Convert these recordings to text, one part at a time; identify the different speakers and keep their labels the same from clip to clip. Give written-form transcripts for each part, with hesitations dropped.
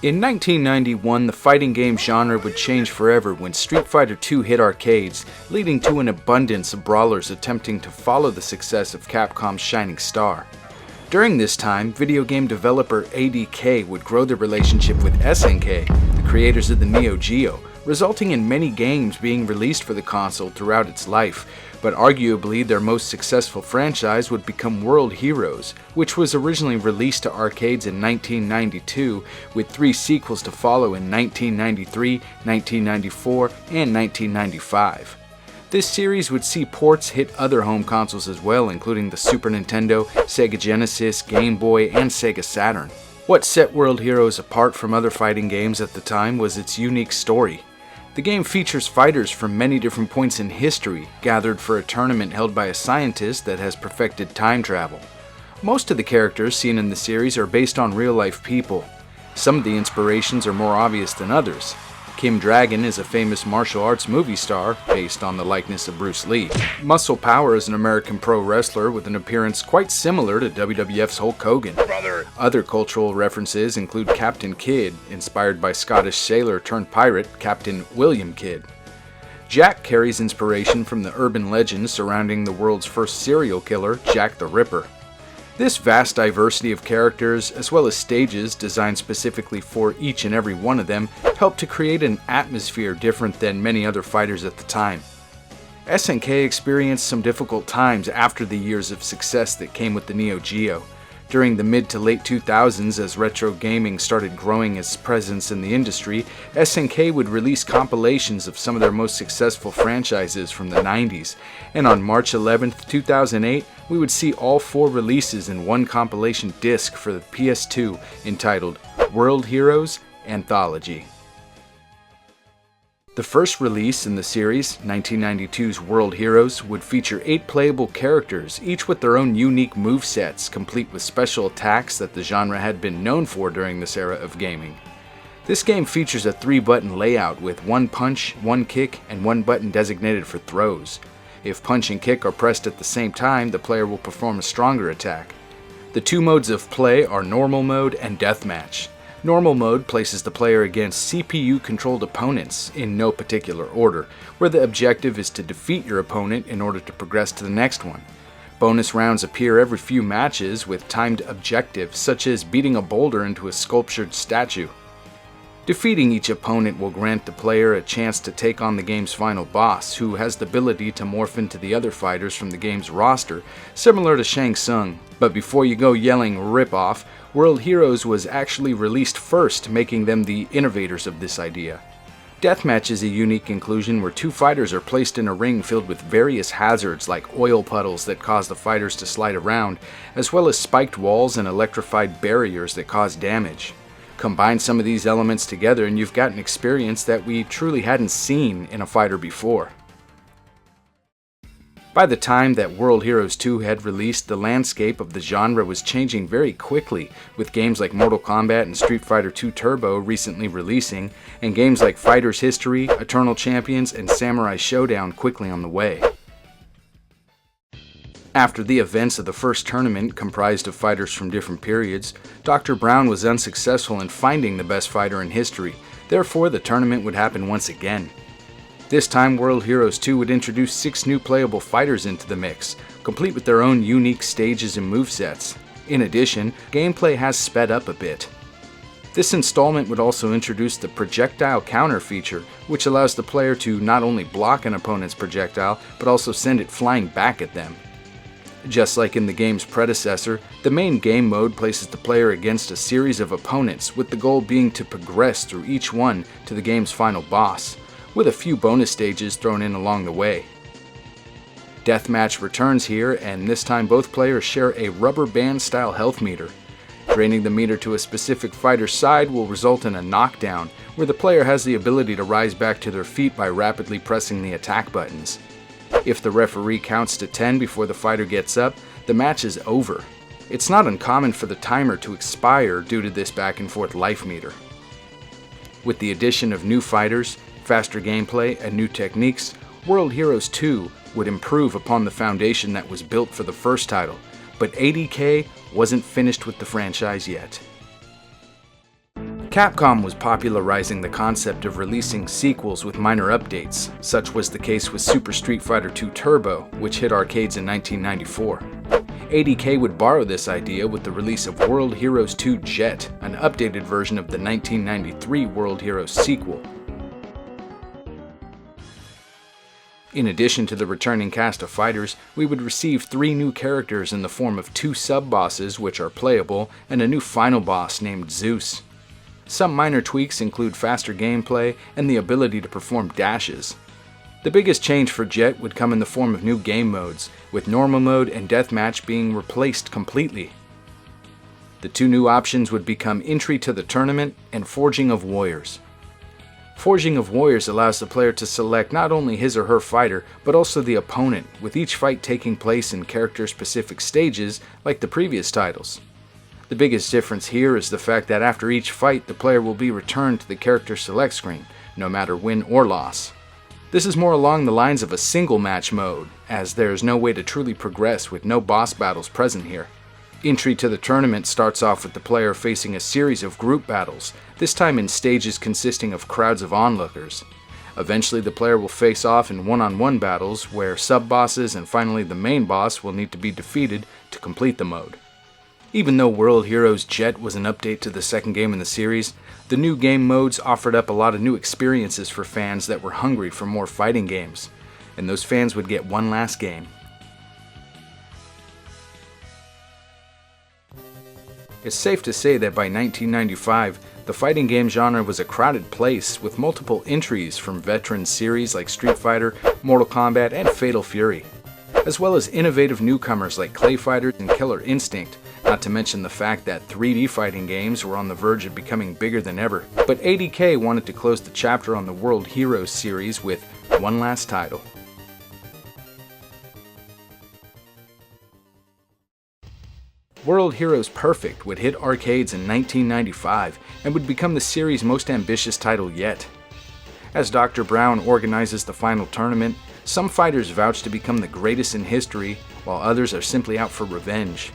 Speaker 1: In 1991, the fighting game genre would change forever when Street Fighter II hit arcades, leading to an abundance of brawlers attempting to follow the success of Capcom's Shining Star. During this time, video game developer ADK would grow their relationship with SNK, the creators of the Neo Geo, resulting in many games being released for the console throughout its life, but arguably their most successful franchise would become World Heroes, which was originally released to arcades in 1992, with 3 sequels to follow in 1993, 1994, and 1995. This series would see ports hit other home consoles as well, including the Super Nintendo, Sega Genesis, Game Boy, and Sega Saturn. What set World Heroes apart from other fighting games at the time was its unique story. The game features fighters from many different points in history, gathered for a tournament held by a scientist that has perfected time travel. Most of the characters seen in the series are based on real-life people. Some of the inspirations are more obvious than others. Kim Dragon is a famous martial arts movie star, based on the likeness of Bruce Lee. Muscle Power is an American pro wrestler with an appearance quite similar to WWF's Hulk Hogan. Other cultural references include Captain Kidd, inspired by Scottish sailor turned pirate Captain William Kidd. Jack carries inspiration from the urban legends surrounding the world's first serial killer, Jack the Ripper. This vast diversity of characters, as well as stages designed specifically for each and every one of them, helped to create an atmosphere different than many other fighters at the time. SNK experienced some difficult times after the years of success that came with the Neo Geo. During the mid to late 2000s, as retro gaming started growing its presence in the industry, SNK would release compilations of some of their most successful franchises from the 90s, and on March 11, 2008, we would see all 4 releases in one compilation disc for the PS2 entitled World Heroes Anthology. The first release in the series, 1992's World Heroes, would feature 8 playable characters, each with their own unique movesets, complete with special attacks that the genre had been known for during this era of gaming. This game features a 3-button layout with 1 punch, 1 kick, and 1 button designated for throws. If punch and kick are pressed at the same time, the player will perform a stronger attack. The 2 modes of play are Normal Mode and Deathmatch. Normal Mode places the player against CPU-controlled opponents in no particular order, where the objective is to defeat your opponent in order to progress to the next one. Bonus rounds appear every few matches with timed objectives, such as beating a boulder into a sculptured statue. Defeating each opponent will grant the player a chance to take on the game's final boss, who has the ability to morph into the other fighters from the game's roster, similar to Shang Tsung. But before you go yelling "rip off," World Heroes was actually released first, making them the innovators of this idea. Deathmatch is a unique inclusion where 2 fighters are placed in a ring filled with various hazards like oil puddles that cause the fighters to slide around, as well as spiked walls and electrified barriers that cause damage. Combine some of these elements together and you've got an experience that we truly hadn't seen in a fighter before. By the time that World Heroes 2 had released, the landscape of the genre was changing very quickly, with games like Mortal Kombat and Street Fighter II Turbo recently releasing, and games like Fighter's History, Eternal Champions, and Samurai Showdown quickly on the way. After the events of the first tournament, comprised of fighters from different periods, Dr. Brown was unsuccessful in finding the best fighter in history, therefore the tournament would happen once again. This time, World Heroes 2 would introduce 6 new playable fighters into the mix, complete with their own unique stages and movesets. In addition, gameplay has sped up a bit. This installment would also introduce the projectile counter feature, which allows the player to not only block an opponent's projectile, but also send it flying back at them. Just like in the game's predecessor, the main game mode places the player against a series of opponents, with the goal being to progress through each one to the game's final boss, with a few bonus stages thrown in along the way. Deathmatch returns here, and this time both players share a rubber band style health meter. Draining the meter to a specific fighter's side will result in a knockdown, where the player has the ability to rise back to their feet by rapidly pressing the attack buttons. If the referee counts to 10 before the fighter gets up, the match is over. It's not uncommon for the timer to expire due to this back and forth life meter. With the addition of new fighters, faster gameplay, and new techniques, World Heroes 2 would improve upon the foundation that was built for the first title, but ADK wasn't finished with the franchise yet. Capcom was popularizing the concept of releasing sequels with minor updates. Such was the case with Super Street Fighter II Turbo, which hit arcades in 1994. ADK would borrow this idea with the release of World Heroes 2 Jet, an updated version of the 1993 World Heroes sequel. In addition to the returning cast of fighters, we would receive 3 new characters in the form of 2 sub-bosses which are playable, and a new final boss named Zeus. Some minor tweaks include faster gameplay and the ability to perform dashes. The biggest change for Jet would come in the form of new game modes, with normal mode and deathmatch being replaced completely. The 2 new options would become Entry to the Tournament and Forging of Warriors. Forging of Warriors allows the player to select not only his or her fighter, but also the opponent, with each fight taking place in character-specific stages like the previous titles. The biggest difference here is the fact that after each fight, the player will be returned to the character select screen, no matter win or loss. This is more along the lines of a single match mode, as there is no way to truly progress with no boss battles present here. Entry to the tournament starts off with the player facing a series of group battles, this time in stages consisting of crowds of onlookers. Eventually the player will face off in one-on-one battles where sub-bosses and finally the main boss will need to be defeated to complete the mode. Even though World Heroes Jet was an update to the second game in the series, the new game modes offered up a lot of new experiences for fans that were hungry for more fighting games, and those fans would get one last game. It's safe to say that by 1995, the fighting game genre was a crowded place with multiple entries from veteran series like Street Fighter, Mortal Kombat, and Fatal Fury, as well as innovative newcomers like Clay Fighters and Killer Instinct, not to mention the fact that 3D fighting games were on the verge of becoming bigger than ever. But ADK wanted to close the chapter on the World Heroes series with one last title. World Heroes Perfect would hit arcades in 1995 and would become the series' most ambitious title yet. As Dr. Brown organizes the final tournament, some fighters vouch to become the greatest in history, while others are simply out for revenge.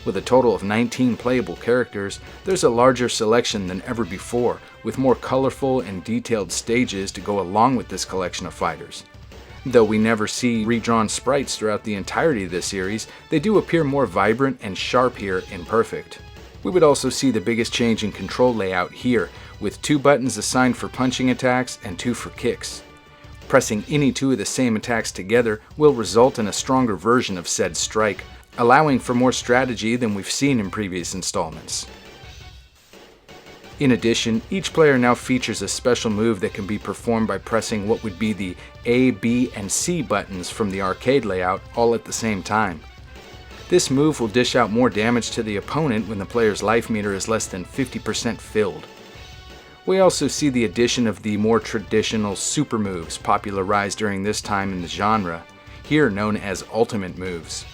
Speaker 1: With a total of 19 playable characters, there's a larger selection than ever before, with more colorful and detailed stages to go along with this collection of fighters. Though we never see redrawn sprites throughout the entirety of this series, they do appear more vibrant and sharp here in Perfect. We would also see the biggest change in control layout here, with 2 buttons assigned for punching attacks and 2 for kicks. Pressing any 2 of the same attacks together will result in a stronger version of said strike, allowing for more strategy than we've seen in previous installments. In addition, each player now features a special move that can be performed by pressing what would be the A, B, and C buttons from the arcade layout all at the same time. This move will dish out more damage to the opponent when the player's life meter is less than 50% filled. We also see the addition of the more traditional super moves popularized during this time in the genre, here known as ultimate moves.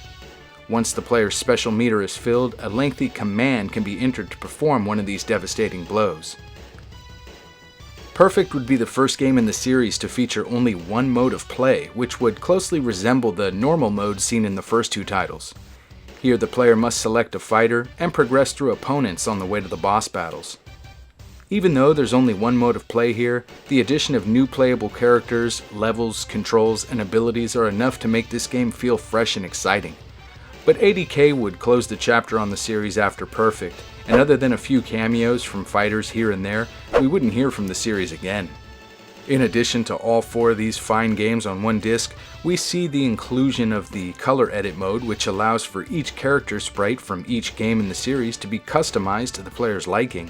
Speaker 1: Once the player's special meter is filled, a lengthy command can be entered to perform one of these devastating blows. Perfect would be the first game in the series to feature only one mode of play, which would closely resemble the normal mode seen in the first 2 titles. Here the player must select a fighter and progress through opponents on the way to the boss battles. Even though there's only one mode of play here, the addition of new playable characters, levels, controls, and abilities are enough to make this game feel fresh and exciting. But ADK would close the chapter on the series after Perfect, and other than a few cameos from fighters here and there, we wouldn't hear from the series again. In addition to all 4 of these fine games on one disc, we see the inclusion of the color edit mode, which allows for each character sprite from each game in the series to be customized to the player's liking.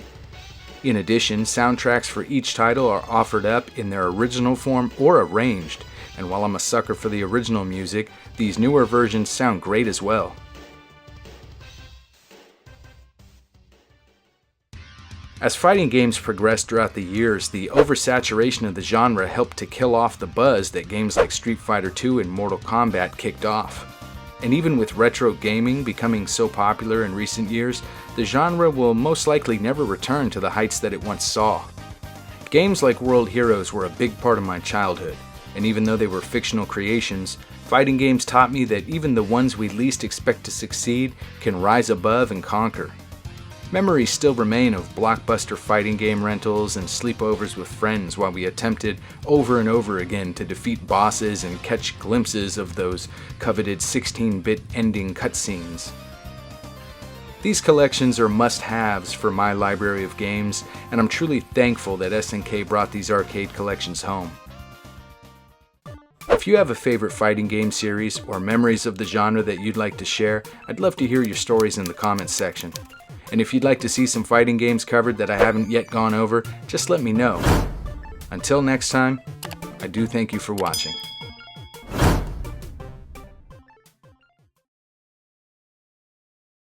Speaker 1: In addition, soundtracks for each title are offered up in their original form or arranged, and while I'm a sucker for the original music, these newer versions sound great as well. As fighting games progressed throughout the years, the oversaturation of the genre helped to kill off the buzz that games like Street Fighter II and Mortal Kombat kicked off. And even with retro gaming becoming so popular in recent years, the genre will most likely never return to the heights that it once saw. Games like World Heroes were a big part of my childhood, and even though they were fictional creations, fighting games taught me that even the ones we least expect to succeed can rise above and conquer. Memories still remain of blockbuster fighting game rentals and sleepovers with friends while we attempted over and over again to defeat bosses and catch glimpses of those coveted 16-bit ending cutscenes. These collections are must-haves for my library of games, and I'm truly thankful that SNK brought these arcade collections home. If you have a favorite fighting game series or memories of the genre that you'd like to share, I'd love to hear your stories in the comments section. And if you'd like to see some fighting games covered that I haven't yet gone over, just let me know. Until next time, I do thank you for watching.